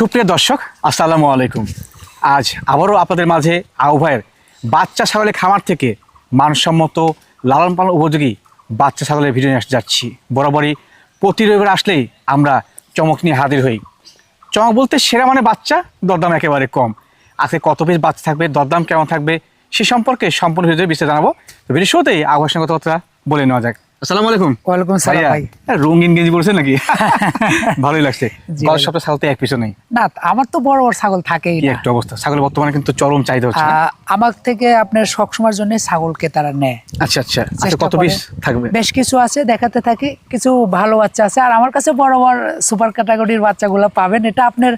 সুপ্রিয় দর্শক, আসসালামু আলাইকুম। আজ আবারও আপনাদের মাঝে আহ্বায়ের বাচ্চা ছাগলের খামার থেকে মানসম্মত লালন পালন উপযোগী বাচ্চা ছাগলের ভিডিও নিয়ে যাচ্ছি। বরাবরই প্রতি রবিবার আসলেই আমরা চমক নিয়ে হাজির হই। চমক বলতে সেরা মানে বাচ্চা, দরদাম একেবারে কম। আজকে কত পিস বাচ্চা থাকবে, দরদাম কেমন থাকবে সে সম্পর্কে সম্পূর্ণ ভিডিও বিস্তারিত জানাবো। ভিডিও শুরুতেই আহ্বায়ের সঙ্গে কথা বলে নেওয়া যাক। আসসালামু আলাইকুম। ওয়ালাইকুম সালাম ভাই। রঙিন গেঞ্জি পড়ছেন নাকি? ভালোই লাগছে। গত সপ্তাহে ছাগল তো এক পিছু নেই। না, আমার তো বড় বড় ছাগল থাকেই কি না। একটা অবস্থা, ছাগলের বর্তমানে কিন্তু চরম চাহিদা হচ্ছে। আমার থেকে আপনার সবসময়ের জন্য ছাগলকে তারা নেয়। আচ্ছা আচ্ছা, আচ্ছা কত পিস থাকবে? বেশ কিছু আছে, দেখাতে থাকি। কিছু ভালো বাচ্চা আছে, আর আমার কাছে বড় বড় সুপার ক্যাটাগরির বাচ্চাগুলো পাবেন। এটা আপনার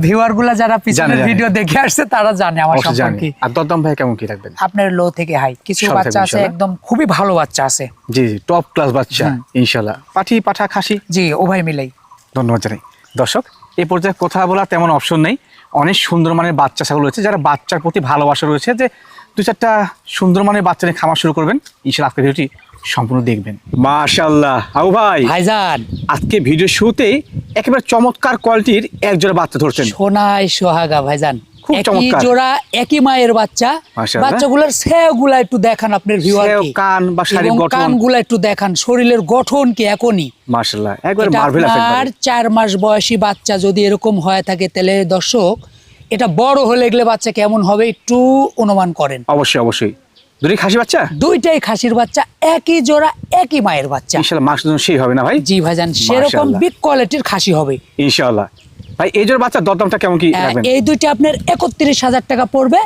ভিউয়ার গুলা যারা পিছনের ভিডিও দেখে আসছে তারা জানে আমার সম্পর্কে। আর দরদাম ভাই কেমন কি রাখবেন? আপনার লো থেকে হাই কিছু বাচ্চা আছে, একদম খুবই ভালো বাচ্চা আছে। জি জি, টপ ক্লাস বাচ্চা ইনশাআল্লাহ। পাঠি পাঠা খাসি জি, উভয় মিলেই। ধন্যবাদ জানাই। দর্শক, এই পর্যায়ে কথা বলার তেমন অপশন নেই। অনেক সুন্দর মানের বাচ্চা ছাগল রয়েছে, যারা বাচ্চার প্রতি ভালোবাসা রয়েছে, যে দু চারটা সুন্দর মানের বাচ্চা নিয়ে খামার শুরু করবেন, ইনশাআল্লাহ আজকের ভিডিওটি সম্পূর্ণ দেখবেন। মাশাআল্লাহ আবু ভাই, ভাইজান আজকে ভিডিও শুরুতেই একেবারে চমৎকার কোয়ালিটির এক জোড়া বাচ্চা ধরছেন। সোনায় সোহাগা ভাইজান, খুব চমৎকার জোড়া, একই মায়ের বাচ্চা। বাচ্চাগুলোর সেগুলা একটু দেখান আপনার ভিউয়ারকে, কান বা শারীরিক গঠন, কানগুলা একটু দেখান, শরীরের গঠন কি এখনই। মাশাআল্লাহ একবার মার্ভেলাস। আর 4 মাস বয়সী বাচ্চা যদি এরকম হয়ে থাকে, তাহলে দর্শক এটা বড় হলে এগুলো বাচ্চা কেমন হবে একটু অনুমান করেন। অবশ্যই অবশ্যই। দুটোই খাসি বাচ্চা? দুইটাই খাসির বাচ্চা, একই জোড়া, একই মায়ের বাচ্চা। ইনশাআল্লাহ মাংস সেই হবে না ভাই? জি ভাইজান, সেরকম বিগ কোয়ালিটির খাসি হবে ইনশাআল্লাহ। ভাই এই জোড়া বাচ্চার দরদামটা কেমন কি রাখবেন? এই দুইটা আপনার 31,000 টাকা পড়বে।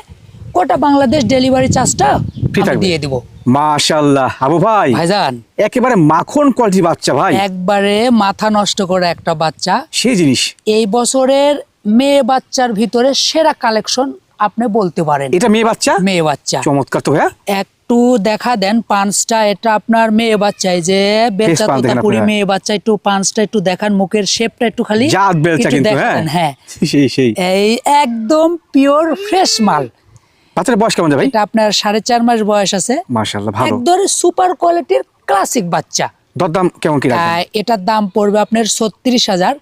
কোটা বাংলাদেশ ডেলিভারি চার্জটা ফ্রি দিয়ে দিব। মাশাআল্লাহ আবু ভাই, ভাইজান একেবারে মাখন কোয়ালিটির বাচ্চা ভাই, একবারে মাথা নষ্ট করে একটা বাচ্চা। সেই জিনিস এই বছরের মেয়ে বাচ্চার ভিতরে সেরা কালেকশন আপনি বলতে পারেন। এটা মেয়ে বাচ্চা? মেয়ে বাচ্চা। চমৎকার তো ভাইয়া। একটু দেখা দেন পাঁচটা, এটা আপনার মেয়ে বাচ্চা। এই যে বেলচা তোতাপুরি মেয়ে বাচ্চা, একটু পাঁচটা একটু দেখান, মুখের শেপটা একটু খালি জাত বেলচা কিন্তু। হ্যাঁ সেই সেই এই একদম পিওর ফ্রেশ মাল। বাচ্চার বয়স কেমন ভাই? এটা আপনার 4.5 মাস বয়স আছে। মাশাআল্লাহ ভালো, একদম সুপার কোয়ালিটির ক্লাসিক বাচ্চা। দরদাম কেমন কি রাখবেন? এটার দাম পড়বে আপনার 36,000।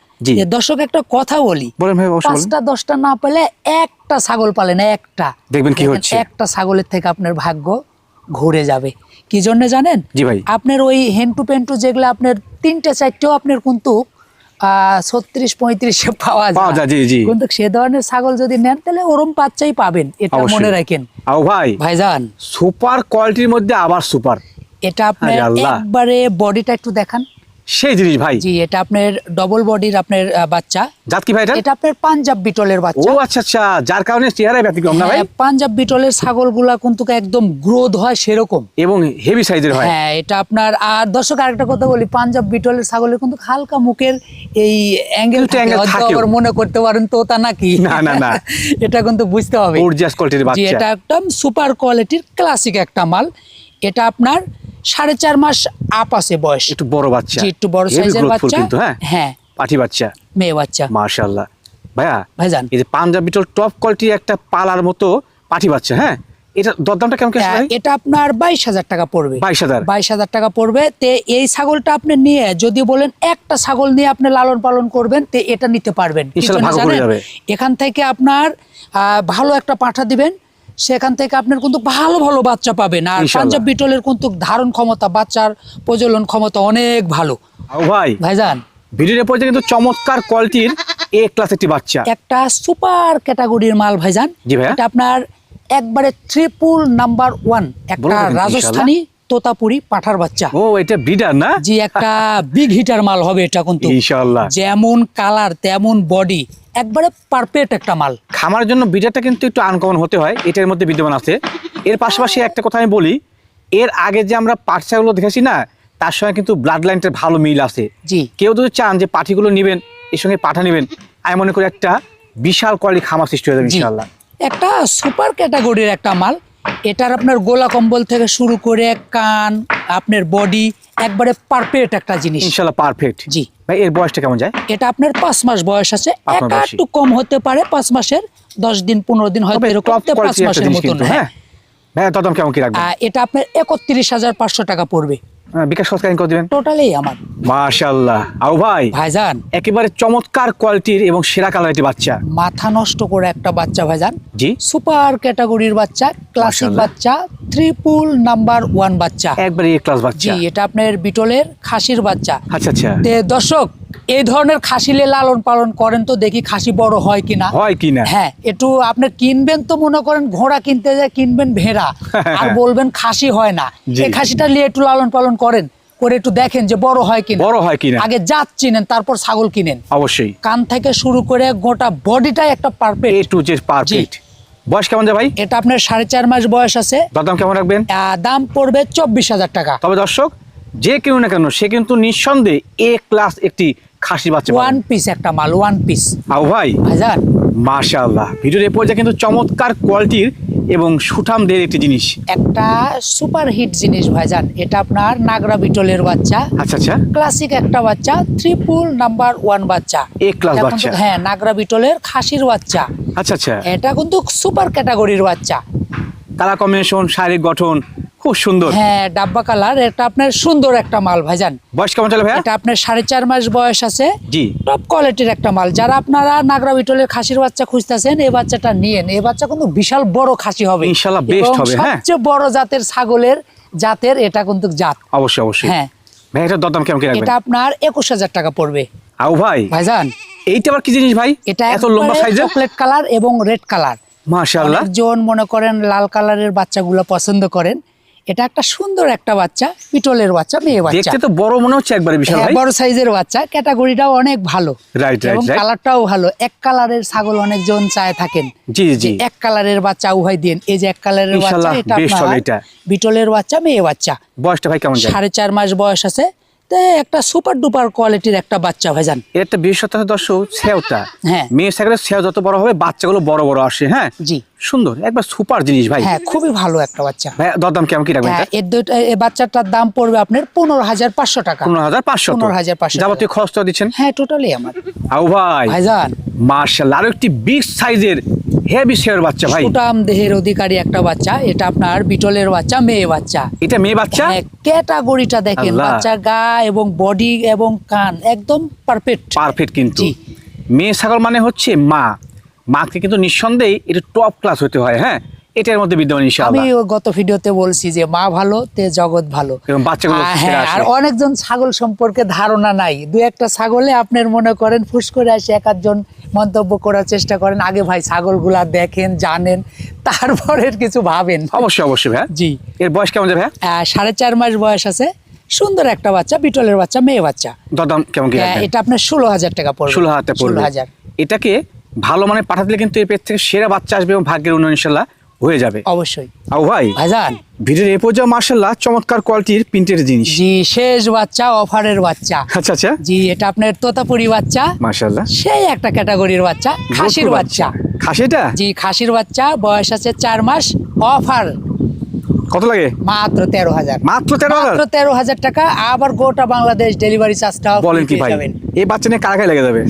দর্শক একটা কথা বলি, বলেন ভাই। 5টা 10টা না পেলে একটা ছাগল পালেন, একটা দেখবেন কি হচ্ছে। একটা ছাগলের থেকে আপনার ভাগ্য ঘুরে যাবে। কি জন্য জানেন? জি ভাই। আপনার ওই হেন্টু পেন্টু যেগুলো আপনার 3টে 4টেও আপনার কিন্তু 36-35 পাওয়া যায়। জি জি। কিন্তু সে ধরনের ছাগল যদি নেন তাহলে ওরম বাচ্চাই পাবেন, এটা মনে রাখেন। আও ভাই ভাইজান, সুপার কোয়ালিটির মধ্যে আবার সুপার। এটা আপনার একবারে বডিটা একটু দেখান। সেই জিনিস ভাই। জি, এটা আপনার ডবল বডির আপনার বাচ্চা। জাত কি ভাই এটা? এটা আপনার পাঞ্জাব বিটলের বাচ্চা। ও আচ্ছা আচ্ছা, যার কারণে চেহারায় ব্যতিক্রম না ভাই? পাঞ্জাব বিটলের ছাগলগুলা কিন্তু একদম গ্রোথ হয় সেরকম, এবং হেভি সাইজের হয়। হ্যাঁ, এটা আপনার। আর দর্শক আরেকটা কথা বলি, পাঞ্জাব বিটলের ছাগলের কিন্তু হালকা মুখের এই অ্যাঙ্গেল থাকে, আবার মনে করতে পারেন তোতা নাকি। না না না, এটা কিন্তু বুঝতে হবে। গর্জিয়াস কোয়ালিটির বাচ্চা। জি, এটা একদম সুপার কোয়ালিটির ক্লাসিক একটা মাল। এটা আপনার 4.5 মাস আপ আছে বয়স। একটু বড় বাচ্চা, একটু বড় সাইজের বাচ্চা। হ্যাঁ, পাঠি বাচ্চা, মেয়ে বাচ্চা। মাশাআল্লাহ ভাইয়া। ভাইজান, এই যে পাঞ্জাব বিটল টপ কোয়ালিটির একটা পালার মতো পাঠি বাচ্চা, হ্যাঁ, এটা দরদামটা কেমন কি ভাই? এটা আপনার 22,000 টাকা পড়বে। 22,000 টাকা পড়বে। তে এই ছাগলটা আপনি নিয়ে যদি বলেন একটা ছাগল নিয়ে আপনি লালন পালন করবেন, তে এটা নিতে পারবেন। এখান থেকে আপনার ভালো একটা পাঠা দিবেন, সেখান থেকে আপনার কিন্তু ভালো ভালো বাচ্চা পাবেন। আর পাঞ্জাব বিটলের কিন্তু ধারণ ক্ষমতা, বাচ্চার প্রজনন ক্ষমতা অনেক ভালো। ভাই ভাইজান, ভিডিওর পরে কিন্তু চমৎকার কোয়ালিটির এ ক্লাস একটি বাচ্চা, একটা সুপার ক্যাটাগরির মাল ভাইজান। এটা আপনার একবারে ট্রিপল নাম্বার 1 একটা রাজস্থানী তোতাপুরি পাঠার বাচ্চা। ও, এটা ব্রিডার না? জি, একটা বিগ হিটার মাল হবে এটা কিন্তু ইনশাআল্লাহ। যেমন কালার তেমন বডি, একবারে পারফেক্ট একটা মাল। খামারের জন্য ব্রিডারটা কিন্তু একটু আনকমন হতে হয়, এটার মধ্যে বিদ্যমান আছে। এর পাশাপাশি একটা কথা আমি বলি, এর আগে যে আমরা পাঠশাগুলো দেখেছি না, তার সঙ্গে কিন্তু ব্লাড লাইনটার ভালো মিল আছে। জি, কেউ যদি চান যে পাঠিগুলো নেবেন, এর সঙ্গে পাঠা নেবেন, আমি মনে করি একটা বিশাল কোয়ালিটি খামার সৃষ্টি হয়ে যাবে ইনশাআল্লাহ। একটা সুপার ক্যাটাগরির একটা মাল। এটার আপনার গোলা কম্বল থেকে শুরু করে কান, আপনার বডি, একবারে পারফেক্ট একটা জিনিস ইনশাআল্লাহ। পারফেক্ট। জি ভাই, এর বয়সটা কেমন যায়? এটা আপনার 5 মাস বয়স আছে। একটু কম হতে পারে, 5 মাসের 10 দিন 15 দিন হয়তো এরকম, 5 মাসের মতন। হ্যাঁ ভাই, দরদাম কেমন কি রাখবেন? এটা আপনার 31,500 টাকা পড়বে। বিকাশ সৎকালীন করে দিবেন। টোটালি আমার। মাশাআল্লাহ আবু ভাই, ভাইজান একেবারে চমৎকার কোয়ালিটির এবং সেরা কালার একটি বাচ্চা। মাথা নষ্ট করে একটা বাচ্চা ভাইজান, জি, সুপার ক্যাটাগরির বাচ্চা, ক্লাসিক মাশাআল্লাহ। বাচ্চা, ট্রিপল নাম্বার 1 বাচ্চা। একবারে এ ক্লাস জি, বাচ্চা। এটা আপনার বিটলের খাসির বাচ্চা। আচ্ছা আচ্ছা, তে দর্শক, এই ধরনের খাসিলে লালন পালন করেন তো দেখি খাসি বড় হয় কিনা। হয় কিনা? হ্যাঁ, একটু আপনি কিনবেন তো মনে করেন ঘোড়া কিনতে যায় কিনবেন ভেড়া, আর বলবেন খাসি হয় না। জি। এই খাসিটা নিয়ে একটু লালন পালন করেন, করে একটু দেখেন যে বড় হয় কিনা। বড় হয় কিনা আগে জাত চিনেন, তারপর ছাগল কিনেন। অবশ্যই। কান থেকে শুরু করে গোটা বডিটাই একটা A perfect. To Z perfect. বয়স কেমন যায় ভাই? এটা আপনার 4.5 মাস বয়স আছে। দাম কেমন রাখবেন? দাম পড়বে 24,000 টাকা। তবে দর্শক, যে কেউ না কেন সে কিন্তু নিঃসন্দেহে এ ক্লাস একটি খাসি বাচ্চা ওয়ান পাবেন। পিস একটা মাল, ওয়ান পিস আবু ভাই, ভাইজান। মাশাআল্লাহ, ভিডিওর এই পর্যায়ে কিন্তু চমৎকার কোয়ালিটির এবং সুঠাম দের একটি জিনিস। একটা সুপার হিট জিনিস ভাইজান, এটা আপনার নাগরা বিটলের বাচ্চা, আচ্ছা আচ্ছা, ক্লাসিক একটা বাচ্চা, ট্রিপল নাম্বার 1 বাচ্চা। এ ক্লাস এটা বাচ্চা। কিন্তু- হ্যাঁ, নাগরা বিটলের খাসির বাচ্চা। আচ্ছা আচ্ছা, এটা কিন্তু সুপার ক্যাটাগরির বাচ্চা। কালার কম্বিনেশন, শারীরিক গঠন খুব সুন্দর। হ্যাঁ, ডাব্বা কালার। এটা আপনার সুন্দর একটা মাল ভাইজান। বয়স কেমন চলে ভাইয়া? এটা আপনার 4.5 মাস বয়স আছে। জি, টপ কোয়ালিটির একটা মাল। যারা আপনারা নাগরা বিটলের খাসির বাচ্চা খুঁজতেছেন, এই বাচ্চাটা নিয়েন। এই বাচ্চা কিন্তু বিশাল বড় খাসি হবে, ইনশাআল্লাহ বেস্ট এবং হবে। হ্যাঁ, সবচেয়ে বড় জাতের ছাগলের জাতের এটা কিন্তু জাত। অবশ্যই অবশ্যই। হ্যাঁ, ভাই, এটার দাম কেমন কি রাখবেন? এটা আপনার 21,000 টাকা পড়বে আবু ভাই, ভাইজান। এইটা আবার কি জিনিস ভাই? এটা এত লম্বা সাইজের? চকলেট কালার এবং রেড কালার। মাশাআল্লাহ, অনেকজন মনে করেন লাল কালারের বাচ্চাগুলো পছন্দ করেন। এটা একটা সুন্দর একটা বাচ্চা, পিটলের বাচ্চা, মেয়ে বাচ্চা। দেখতে তো বড় মনে হচ্ছে একবারে বিশাল হ্যাঁ, ভাই। বড় সাইজের বাচ্চা, ক্যাটাগরিটাও অনেক ভালো। রাইট এবং রাইট রাইট। কালারটাও ভালো। এক কালারের ছাগল অনেকজন চায় থাকেন। জি জি, যে এক কালারের বাচ্চা উভয় দিন। এই যে এক কালারের বাচ্চা, ইনশাআল্লাহ এটা বেস্ট হবে আপনার এটা। বিটলের বাচ্চা, মেয়ে বাচ্চা। বয়সটা ভাই কেমন যায়? 4.5 মাস বয়স আছে। তো একটা সুপার ডুপার কোয়ালিটির একটা বাচ্চা ভাইজান। এর একটা বিশেষত্ব আছে দর্শক, সেওটা। হ্যাঁ। মেয়ে ছাগলের সেও যত বড় হবে, বাচ্চাগুলো বড় বড় আসে। হ্যাঁ, জি, সুন্দর একবার সুপার জিনিস ভাই। হ্যাঁ, খুবই ভালো একটা বাচ্চা। ভাই, দাম কেমন কি রাখবেন? হ্যাঁ, এই বাচ্চাটার দাম পড়বে আপনার 15,500 টাকা। 15,500। 15,500 যাবতীয় খরচ তো দিচ্ছেন? হ্যাঁ, টোটালি আমার আবু ভাই, ভাইজান। মাশাআল্লাহ, আরো একটি বিগ সাইজের হেভি শেয়ার বাচ্চা ভাই। সুটাম দেহের অধিকারী একটা বাচ্চা। এটা আপনার বিটলের বাচ্চা, মেয়ে বাচ্চা। এটা মেয়ে বাচ্চা? হ্যাঁ, ক্যাটাগরিটা দেখেন, আল্লাহ। বাচ্চার গা এবং বডি এবং কান একদম পারফেক্ট। পারফেক্ট। কিন্তু জি। মেয়ে ছাগল মানে হচ্ছে মা, মাকে কিন্তু নিঃসন্দেহে এটা টপ ক্লাস হতে হয়। হ্যাঁ, এটার মধ্যে বিদ্যমান আমি ইনশাআল্লাহ। গত ভিডিওতে বলছি যে মা ভালো তে জগৎ ভালো। এবং বাচ্চাগুলো হ্যাঁ, সেরা আর আসে। অনেকজন ছাগল সম্পর্কে ধারণা নাই। দু একটা ছাগলে আপনার মনে করেন ফুস করে আসে, এক আধজন মন্তব্য করার চেষ্টা করেন। আগে ভাই ছাগলগুলা দেখেন, জানেন, তারপরে কিছু ভাবেন। অবশ্যই অবশ্যই ভাই। জি। এর বয়স কেমন যাবে ভাই? 4.5 মাস বয়স আছে। সুন্দর একটা বাচ্চা, বিটলের বাচ্চা, মেয়ে বাচ্চা। দাম কেমন কি রাখবেন? এটা আপনার 16,000 টাকা পড়বে। 16,000 পড়বে। 16,000। এটাকে ভালো মানে পাঠাতে কিন্তু এর পেট থেকে সেরা বাচ্চা আসবে এবং ভাগ্যের উন্নয়ন ইনশাআল্লাহ হয়ে যাবে। অবশ্যই আবু ভাই, ভাইজান। ভিডিওর এই পর্যায়ে মাশাআল্লাহ চমৎকার কোয়ালিটির প্রিন্টের জিনিস। জি, শেষ বাচ্চা, অফারের বাচ্চা। আচ্ছা আচ্ছা, জি, এটা আপনার তোতাপুরি বাচ্চা, মাশাআল্লাহ, সেই একটা ক্যাটাগরির বাচ্চা, খাসির বাচ্চা। খাসিটা জি, খাসির বাচ্চা, বয়স আছে 4 মাস। অফার কত লাগে? মাত্র 13,000। মাত্র 13,000? মাত্র 13,000 টাকা। আবার গোটা বাংলাদেশ ডেলিভারি চার্জটা বলেন কি ভাই, এই বাচ্চা নিয়ে কারাগারে লেগে যাবে।